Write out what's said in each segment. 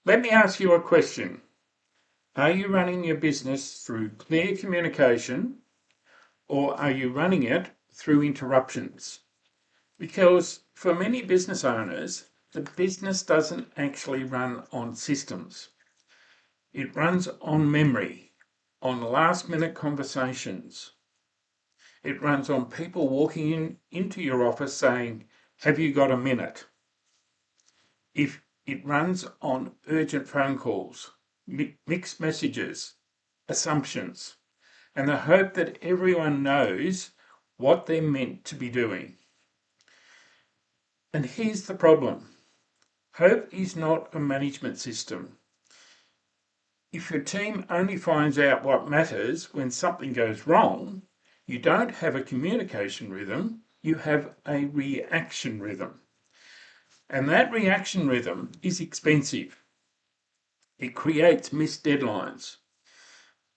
Let me ask you a question. Are you running your business through clear communication or are you running it through interruptions? Because for many business owners, the business doesn't actually run on systems. It runs on memory, on last minute conversations. It runs on people walking into your office saying, "Have you got a minute?" If it runs on urgent phone calls, mixed messages, assumptions, and the hope that everyone knows what they're meant to be doing. And here's the problem. Hope is not a management system. If your team only finds out what matters when something goes wrong, you don't have a communication rhythm, you have a reaction rhythm. And that reaction rhythm is expensive. It creates missed deadlines.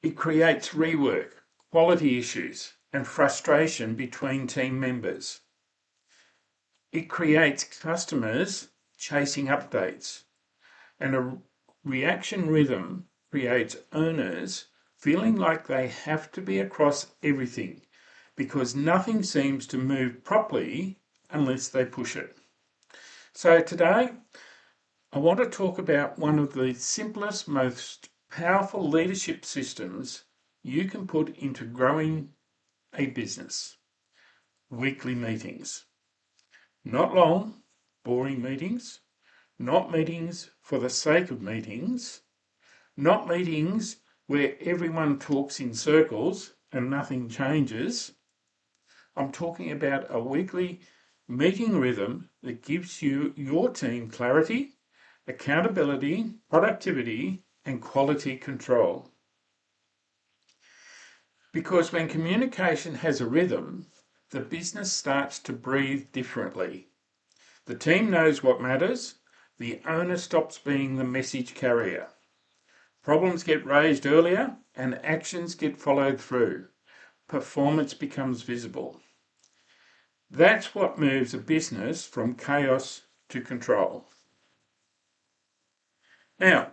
It creates rework, quality issues, and frustration between team members. It creates customers chasing updates. And a reaction rhythm creates owners feeling like they have to be across everything because nothing seems to move properly unless they push it. So today, I want to talk about one of the simplest, most powerful leadership systems you can put into growing a business. Weekly meetings. Not long, boring meetings, not meetings for the sake of meetings, not meetings where everyone talks in circles and nothing changes. I'm talking about a weekly meeting rhythm that gives your team clarity, accountability, productivity, and quality control. Because when communication has a rhythm, the business starts to breathe differently. The team knows what matters. The owner stops being the message carrier. Problems get raised earlier and actions get followed through. Performance becomes visible. That's what moves a business from chaos to control. Now,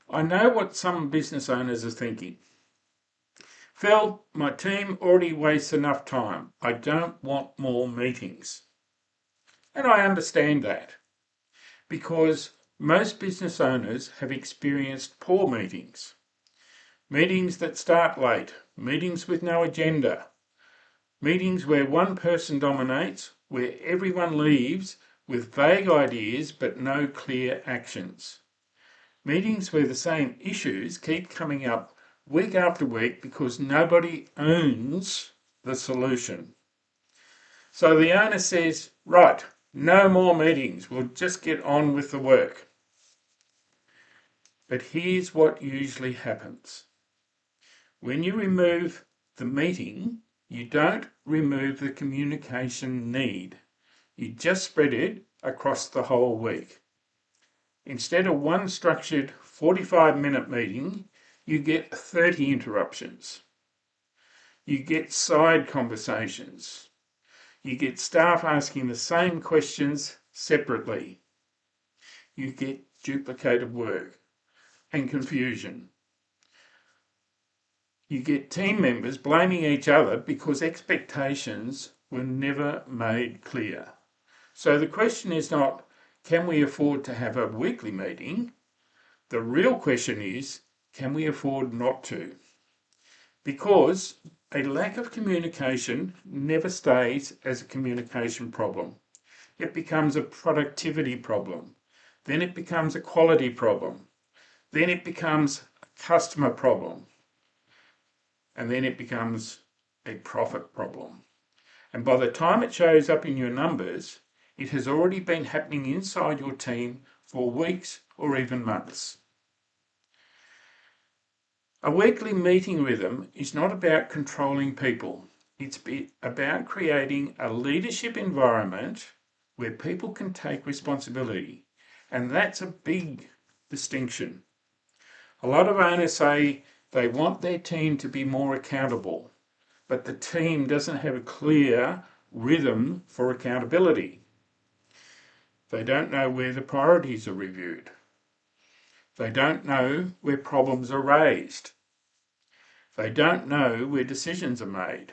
I know what some business owners are thinking. Phil, my team already wastes enough time. I don't want more meetings. And I understand that because most business owners have experienced poor meetings. Meetings that start late, meetings with no agenda, meetings where one person dominates, where everyone leaves with vague ideas but no clear actions. Meetings where the same issues keep coming up week after week because nobody owns the solution. So the owner says, right, no more meetings, we'll just get on with the work. But here's what usually happens. When you remove the meeting, you don't remove the communication need. You just spread it across the whole week. Instead of one structured 45-minute meeting, you get 30 interruptions. You get side conversations. You get staff asking the same questions separately. You get duplicated work and confusion. You get team members blaming each other because expectations were never made clear. So the question is not, can we afford to have a weekly meeting? The real question is, can we afford not to? Because a lack of communication never stays as a communication problem. It becomes a productivity problem. Then it becomes a quality problem. Then it becomes a customer problem. And then it becomes a profit problem. And by the time it shows up in your numbers, it has already been happening inside your team for weeks or even months. A weekly meeting rhythm is not about controlling people. It's about creating a leadership environment where people can take responsibility. And that's a big distinction. A lot of owners say they want their team to be more accountable, but the team doesn't have a clear rhythm for accountability. They don't know where the priorities are reviewed. They don't know where problems are raised. They don't know where decisions are made.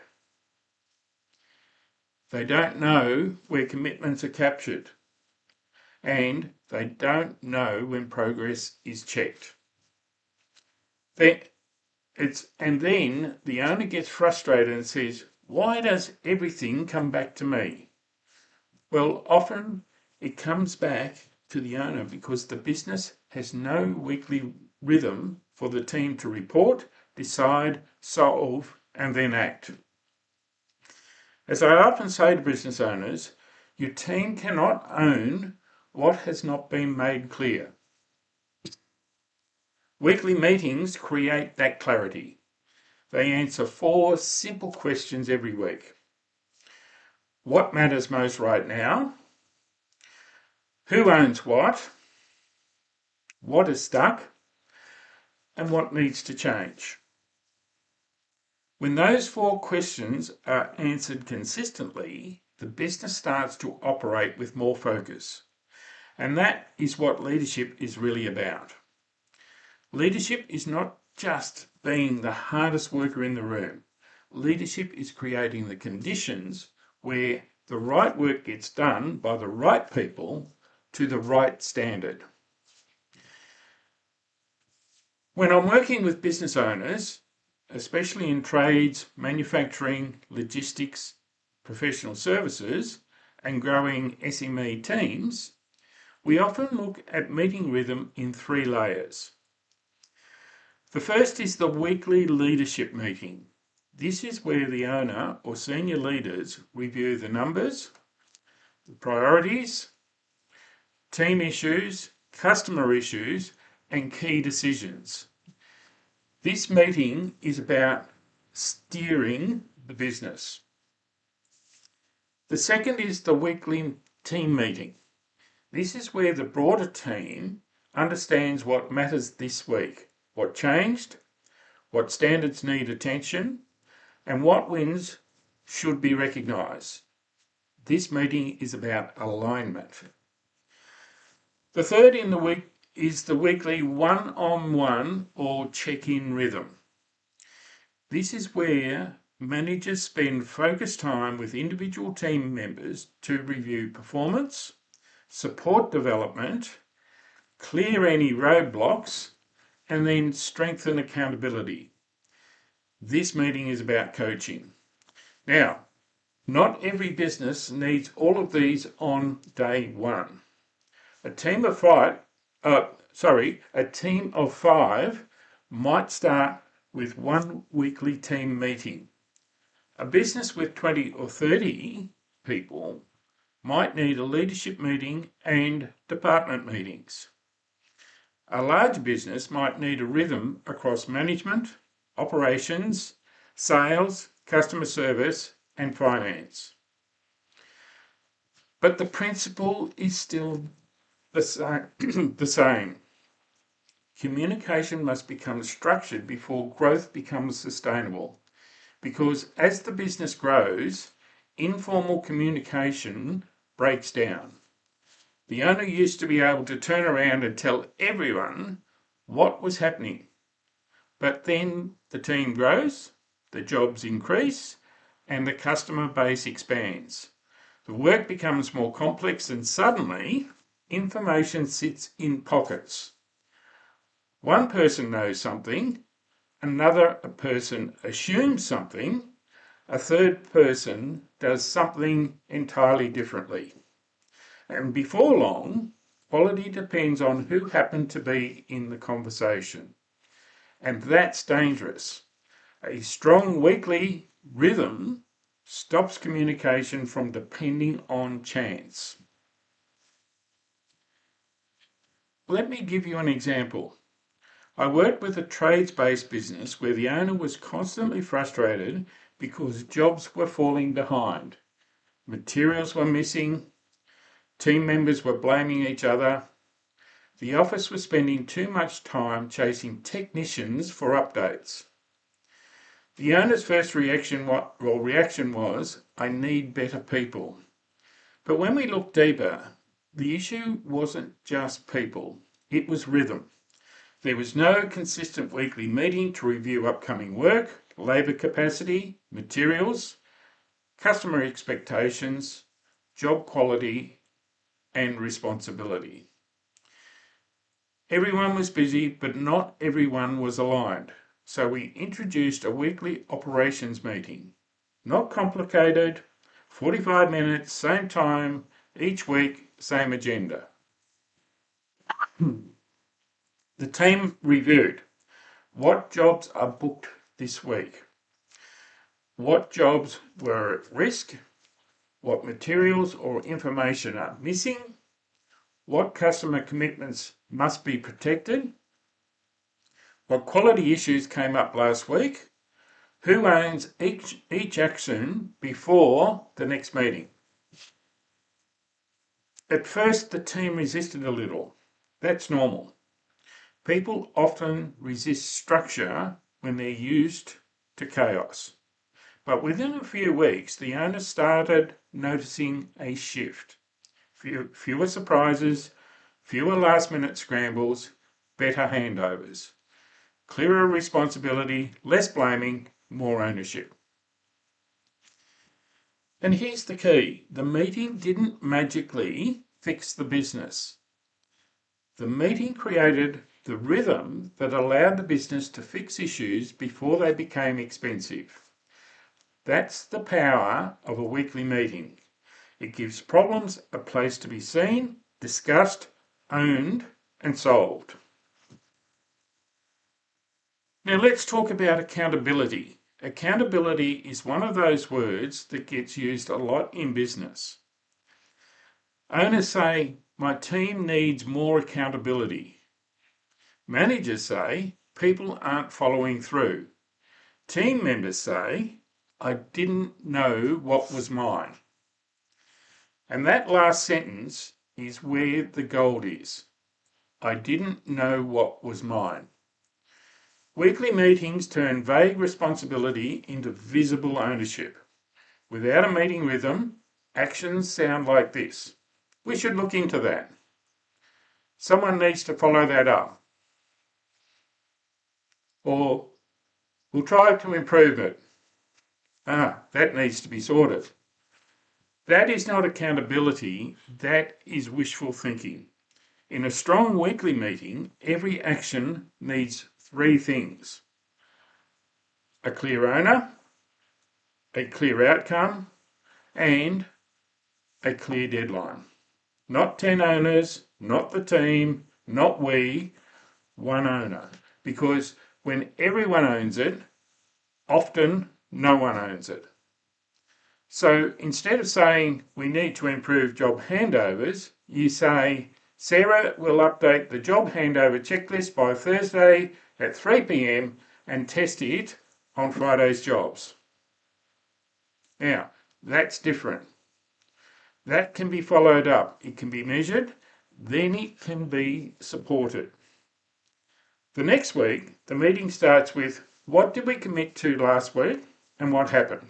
They don't know where commitments are captured. And they don't know when progress is checked. And then the owner gets frustrated and says, why does everything come back to me? Well, often it comes back to the owner because the business has no weekly rhythm for the team to report, decide, solve, and then act. As I often say to business owners, your team cannot own what has not been made clear. Weekly meetings create that clarity. They answer 4 simple questions every week. What matters most right now? Who owns what? What is stuck? And what needs to change? When those 4 questions are answered consistently, the business starts to operate with more focus. And that is what leadership is really about. Leadership is not just being the hardest worker in the room. Leadership is creating the conditions where the right work gets done by the right people to the right standard. When I'm working with business owners, especially in trades, manufacturing, logistics, professional services, and growing SME teams, we often look at meeting rhythm in 3 layers. The first is the weekly leadership meeting. This is where the owner or senior leaders review the numbers, the priorities, team issues, customer issues, and key decisions. This meeting is about steering the business. The second is the weekly team meeting. This is where the broader team understands what matters this week, what changed, what standards need attention, and what wins should be recognised. This meeting is about alignment. The third in the week is the weekly one-on-one or check-in rhythm. This is where managers spend focused time with individual team members to review performance, support development, clear any roadblocks, and then strengthen accountability. This meeting is about coaching. Now, not every business needs all of these on day one. A team of 5 might start with 1 weekly team meeting. A business with 20 or 30 people might need a leadership meeting and department meetings. A large business might need a rhythm across management, operations, sales, customer service, and finance. But the principle is still the same. Communication must become structured before growth becomes sustainable. Because as the business grows, informal communication breaks down. The owner used to be able to turn around and tell everyone what was happening. But then the team grows, the jobs increase, and the customer base expands. The work becomes more complex and suddenly information sits in pockets. One person knows something, another person assumes something, a third person does something entirely differently. And before long, quality depends on who happened to be in the conversation. And that's dangerous. A strong weekly rhythm stops communication from depending on chance. Let me give you an example. I worked with a trades-based business where the owner was constantly frustrated because jobs were falling behind. Materials were missing, team members were blaming each other. The office was spending too much time chasing technicians for updates. The owner's first reaction was, I need better people. But when we looked deeper, the issue wasn't just people, it was rhythm. There was no consistent weekly meeting to review upcoming work, labour capacity, materials, customer expectations, job quality and responsibility. Everyone was busy, but not everyone was aligned. So we introduced a weekly operations meeting. Not complicated, 45 minutes, same time, each week, same agenda. The team reviewed what jobs are booked this week, what jobs were at risk, what materials or information are missing, what customer commitments must be protected, what quality issues came up last week, who owns each action before the next meeting. At first, the team resisted a little. That's normal. People often resist structure when they're used to chaos. But within a few weeks, the owners started noticing a shift. Fewer surprises, fewer last-minute scrambles, better handovers. Clearer responsibility, less blaming, more ownership. And here's the key. The meeting didn't magically fix the business. The meeting created the rhythm that allowed the business to fix issues before they became expensive. That's the power of a weekly meeting. It gives problems a place to be seen, discussed, owned, and solved. Now let's talk about accountability. Accountability is one of those words that gets used a lot in business. Owners say, my team needs more accountability. Managers say, people aren't following through. Team members say, I didn't know what was mine. And that last sentence is where the gold is. I didn't know what was mine. Weekly meetings turn vague responsibility into visible ownership. Without a meeting rhythm, actions sound like this. We should look into that. Someone needs to follow that up. Or we'll try to improve it. That needs to be sorted. That is not accountability, that is wishful thinking. In a strong weekly meeting, every action needs three things: a clear owner, a clear outcome, and a clear deadline. Not 10 owners, not the team, not we, one owner. Because when everyone owns it, often no one owns it. So instead of saying we need to improve job handovers, you say Sarah will update the job handover checklist by Thursday at 3 p.m. and test it on Friday's jobs. Now, that's different. That can be followed up. It can be measured, then it can be supported. The next week, the meeting starts with, what did we commit to last week and what happened?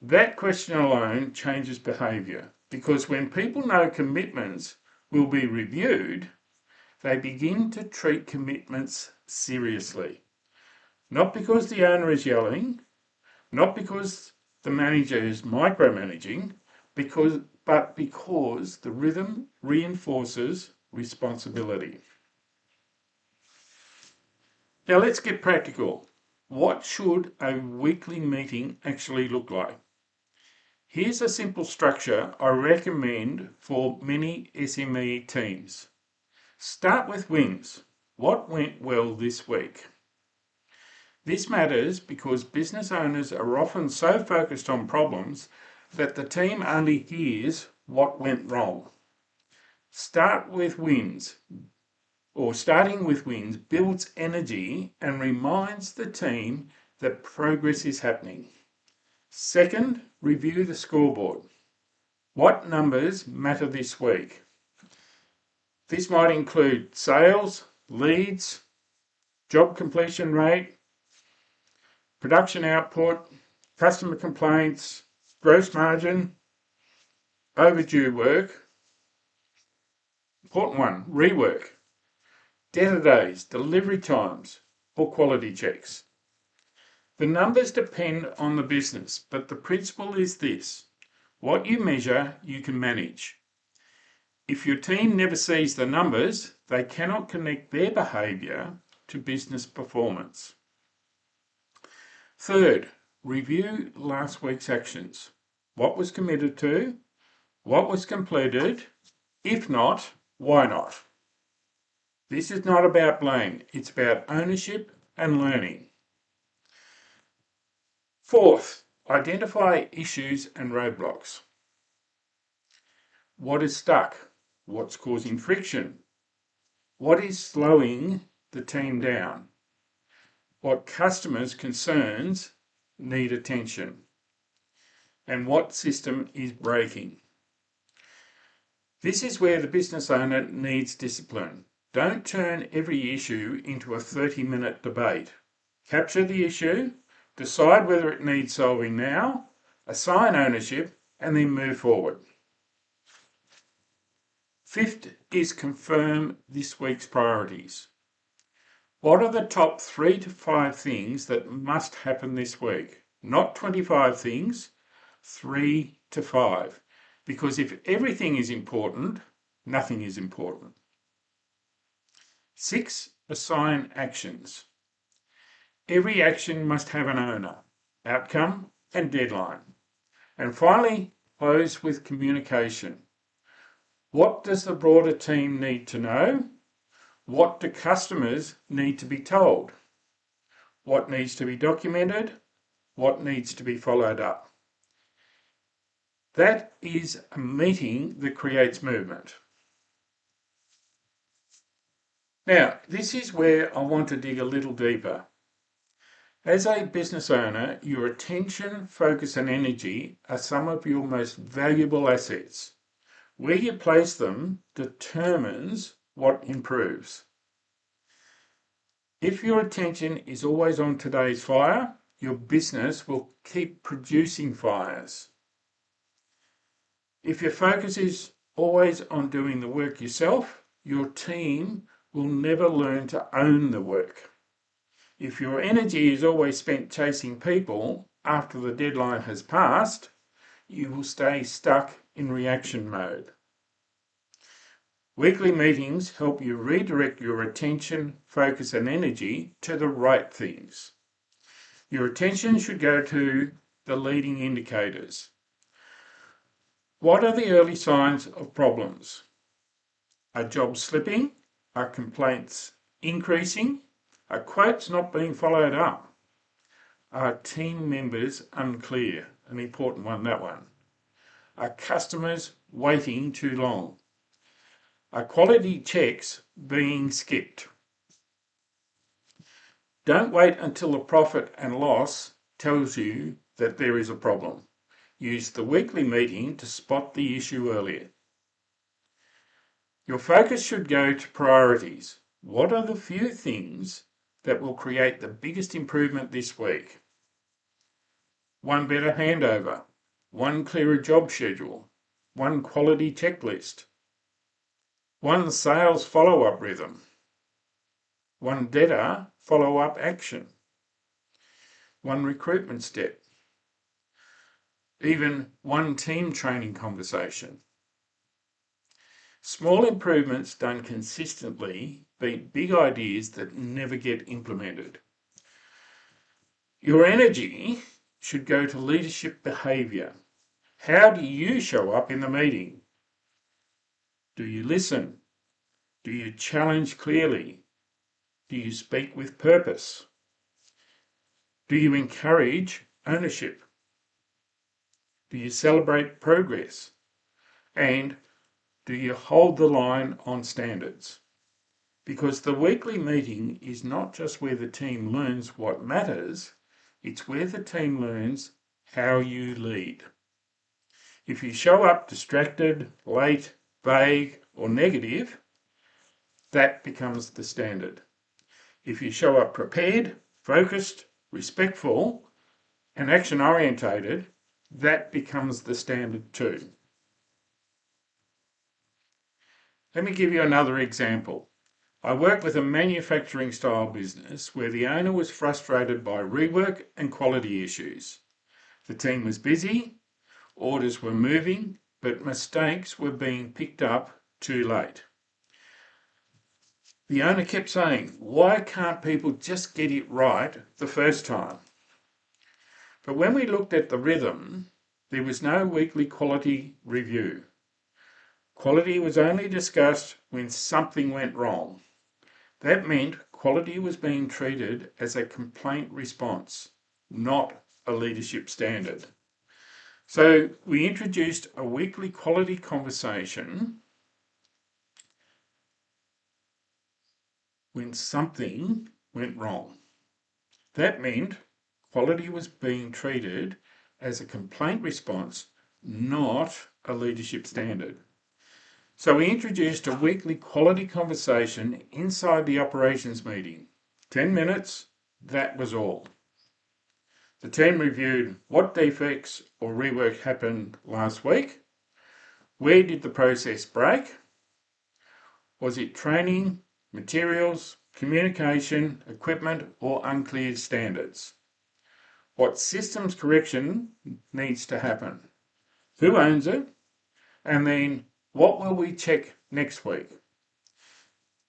That question alone changes behaviour, because when people know commitments will be reviewed, they begin to treat commitments seriously. Not because the owner is yelling, not because the manager is micromanaging, but because the rhythm reinforces responsibility. Now let's get practical. What should a weekly meeting actually look like? Here's a simple structure I recommend for many SME teams. Start with wins. What went well this week? This matters because business owners are often so focused on problems that the team only hears what went wrong. Starting with wins builds energy and reminds the team that progress is happening. Second, review the scoreboard. What numbers matter this week? This might include sales, leads, job completion rate, production output, customer complaints, gross margin, overdue work. Important one, rework. debtor days, delivery times, or quality checks. The numbers depend on the business, but the principle is this: what you measure, you can manage. If your team never sees the numbers, they cannot connect their behaviour to business performance. Third, review last week's actions. What was committed to? What was completed? If not, why not? This is not about blame, it's about ownership and learning. Fourth, identify issues and roadblocks. What is stuck? What's causing friction? What is slowing the team down? What customers' concerns need attention? And what system is breaking? This is where the business owner needs discipline. Don't turn every issue into a 30-minute debate. Capture the issue, decide whether it needs solving now, assign ownership, and then move forward. Fifth is confirm this week's priorities. What are the top 3 to 5 things that must happen this week? Not 25 things, 3 to 5. Because if everything is important, nothing is important. 6, assign actions. Every action must have an owner, outcome, and deadline. And finally, close with communication. What does the broader team need to know? What do customers need to be told? What needs to be documented? What needs to be followed up? That is a meeting that creates movement. Now, this is where I want to dig a little deeper. As a business owner, your attention, focus, and energy are some of your most valuable assets. Where you place them determines what improves. If your attention is always on today's fire, your business will keep producing fires. If your focus is always on doing the work yourself, your team will never learn to own the work. If your energy is always spent chasing people after the deadline has passed, you will stay stuck in reaction mode. Weekly meetings help you redirect your attention, focus, and energy to the right things. Your attention should go to the leading indicators. What are the early signs of problems? Are jobs slipping? Are complaints increasing? Are quotes not being followed up? Are team members unclear? An important one, that one. Are customers waiting too long? Are quality checks being skipped? Don't wait until the profit and loss tells you that there is a problem. Use the weekly meeting to spot the issue earlier. Your focus should go to priorities. What are the few things that will create the biggest improvement this week? One better handover, one clearer job schedule, one quality checklist, one sales follow-up rhythm, one debtor follow-up action, one recruitment step, even one team training conversation. Small improvements done consistently beat big ideas that never get implemented. Your energy should go to leadership behaviour. How do you show up in the meeting? Do you listen? Do you challenge clearly? Do you speak with purpose? Do you encourage ownership? Do you celebrate progress? And do you hold the line on standards? Because the weekly meeting is not just where the team learns what matters, it's where the team learns how you lead. If you show up distracted, late, vague, or negative, that becomes the standard. If you show up prepared, focused, respectful, and action-orientated, that becomes the standard too. Let me give you another example. I worked with a manufacturing style business where the owner was frustrated by rework and quality issues. The team was busy, orders were moving, but mistakes were being picked up too late. The owner kept saying, "Why can't people just get it right the first time?" But when we looked at the rhythm, there was no weekly quality review. Quality was only discussed when something went wrong. That meant quality was being treated as a complaint response, not a leadership standard. So we introduced a weekly quality conversation when something went wrong. That meant quality was being treated as a complaint response, not a leadership standard. So we introduced a weekly quality conversation inside the operations meeting. 10 minutes, that was all. The team reviewed what defects or rework happened last week. Where did the process break? Was it training, materials, communication, equipment, or unclear standards? What systems correction needs to happen? Who owns it? And then what will we check next week?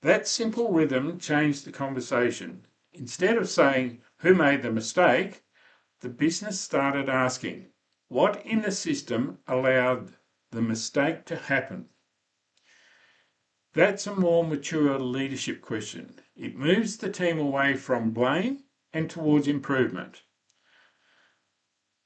That simple rhythm changed the conversation. Instead of saying, "Who made the mistake?" the business started asking, "What in the system allowed the mistake to happen?" That's a more mature leadership question. It moves the team away from blame and towards improvement.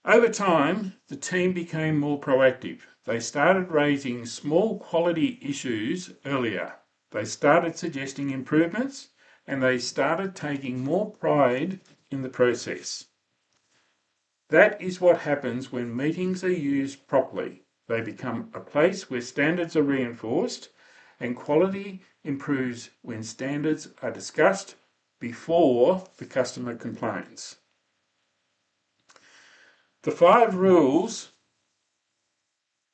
Over time, the team became more proactive. They started raising small quality issues earlier. They started suggesting improvements, and they started taking more pride in the process. That is what happens when meetings are used properly. They become a place where standards are reinforced, and quality improves when standards are discussed before the customer complains. The 5 rules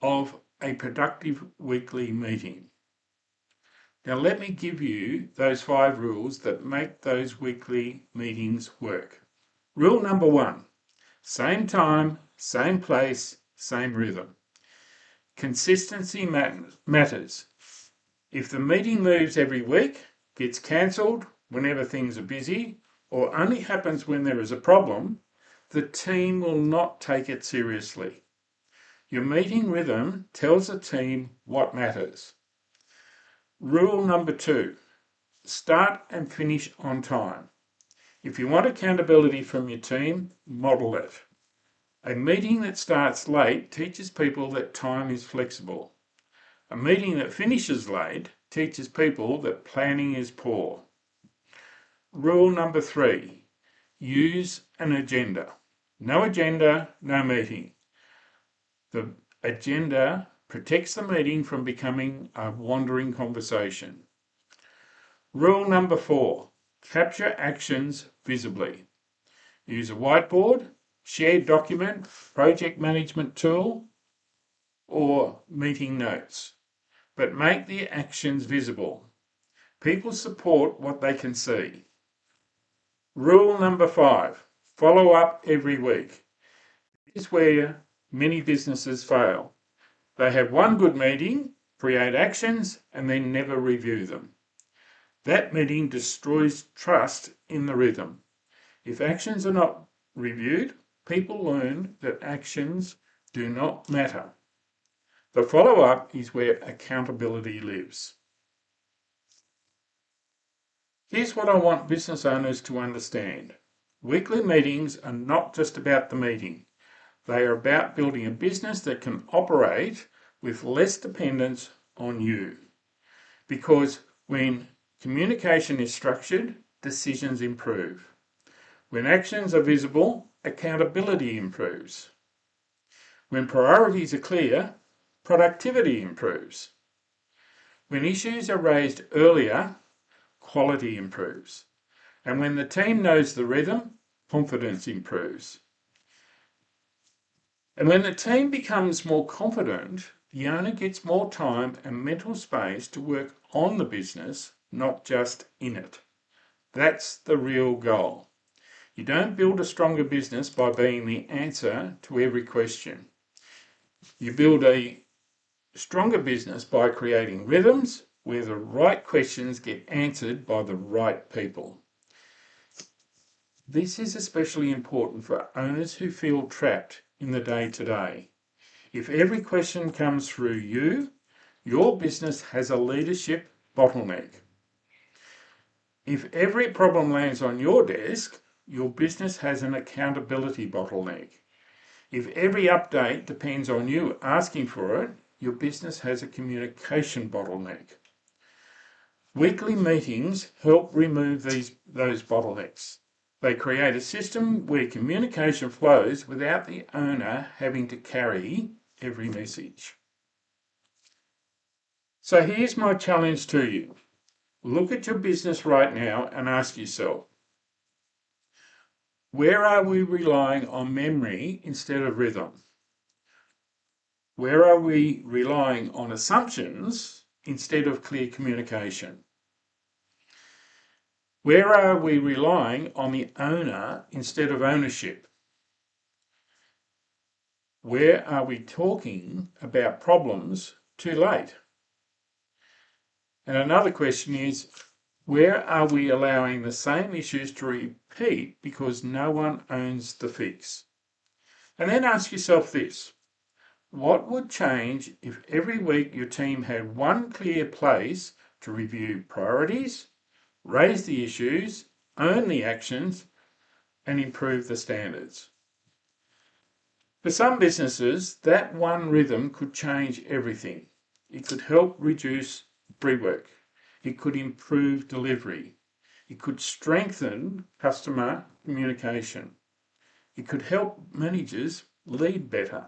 of a productive weekly meeting. Now let me give you those 5 rules that make those weekly meetings work. Rule number 1, same time, same place, same rhythm. Consistency matters. If the meeting moves every week, gets cancelled whenever things are busy, or only happens when there is a problem, the team will not take it seriously. Your meeting rhythm tells the team what matters. Rule number 2, start and finish on time. If you want accountability from your team, model it. A meeting that starts late teaches people that time is flexible. A meeting that finishes late teaches people that planning is poor. Rule number 3, use an agenda. No agenda, no meeting. The agenda protects the meeting from becoming a wandering conversation. Rule number 4, capture actions visibly. Use a whiteboard, shared document, project management tool, or meeting notes, but make the actions visible. People support what they can see. Rule number 5, follow up every week. This is where many businesses fail. They have one good meeting, create actions, and then never review them. That meeting destroys trust in the rhythm. If actions are not reviewed, people learn that actions do not matter. The follow-up is where accountability lives. Here's what I want business owners to understand. Weekly meetings are not just about the meeting. They are about building a business that can operate with less dependence on you. Because when communication is structured, decisions improve. When actions are visible, accountability improves. When priorities are clear, productivity improves. When issues are raised earlier, quality improves. And when the team knows the rhythm, confidence improves. And when the team becomes more confident, the owner gets more time and mental space to work on the business, not just in it. That's the real goal. You don't build a stronger business by being the answer to every question. You build a stronger business by creating rhythms where the right questions get answered by the right people. This is especially important for owners who feel trapped in the day-to-day. If every question comes through you, your business has a leadership bottleneck. If every problem lands on your desk, your business has an accountability bottleneck. If every update depends on you asking for it, your business has a communication bottleneck. Weekly meetings help remove those bottlenecks. They create a system where communication flows without the owner having to carry every message. So here's my challenge to you. Look at your business right now and ask yourself, where are we relying on memory instead of rhythm? Where are we relying on assumptions instead of clear communication? Where are we relying on the owner instead of ownership? Where are we talking about problems too late? And another question is, where are we allowing the same issues to repeat because no one owns the fix? And then ask yourself this, what would change if every week your team had one clear place to review priorities, raise the issues, own the actions, and improve the standards? For some businesses, that one rhythm could change everything. It could help reduce rework. It could improve delivery. It could strengthen customer communication. It could help managers lead better.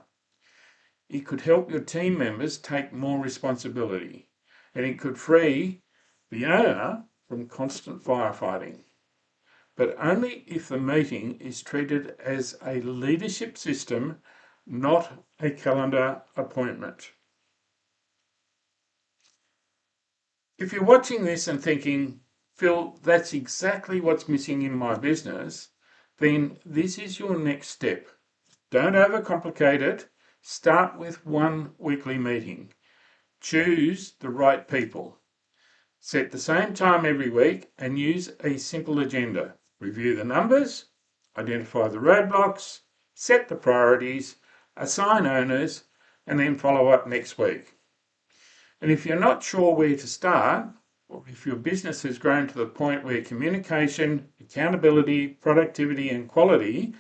It could help your team members take more responsibility. And it could free the owner from constant firefighting. But only if the meeting is treated as a leadership system, not a calendar appointment. If you're watching this and thinking, Phil, that's exactly what's missing in my business, then this is your next step. Don't overcomplicate it. Start with one weekly meeting. Choose the right people. Set the same time every week and use a simple agenda. Review the numbers, identify the roadblocks, set the priorities, assign owners, and then follow up next week. And if you're not sure where to start, or if your business has grown to the point where communication, accountability, productivity, and quality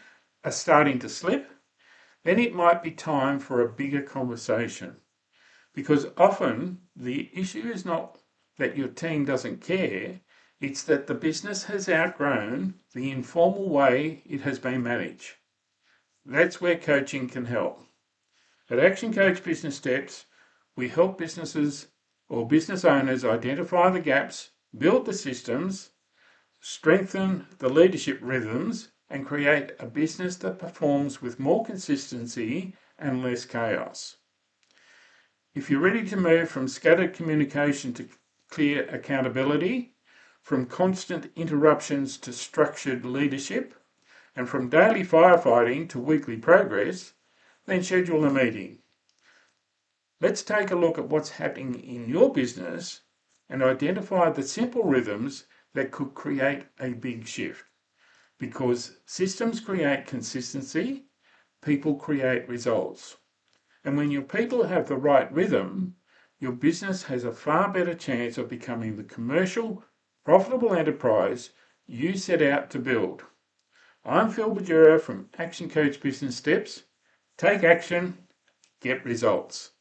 are starting to slip, then it might be time for a bigger conversation. Because often the issue is not that your team doesn't care, it's that the business has outgrown the informal way it has been managed. That's where coaching can help. At Action Coach Business Steps, we help businesses or business owners identify the gaps, build the systems, strengthen the leadership rhythms, and create a business that performs with more consistency and less chaos. If you're ready to move from scattered communication to clear accountability, from constant interruptions to structured leadership, and from daily firefighting to weekly progress, then schedule a meeting. Let's take a look at what's happening in your business and identify the simple rhythms that could create a big shift. Because systems create consistency, people create results. And when your people have the right rhythm, your business has a far better chance of becoming the commercial, profitable enterprise you set out to build. I'm Phil Bajura from Action Coach Business Steps. Take action, get results.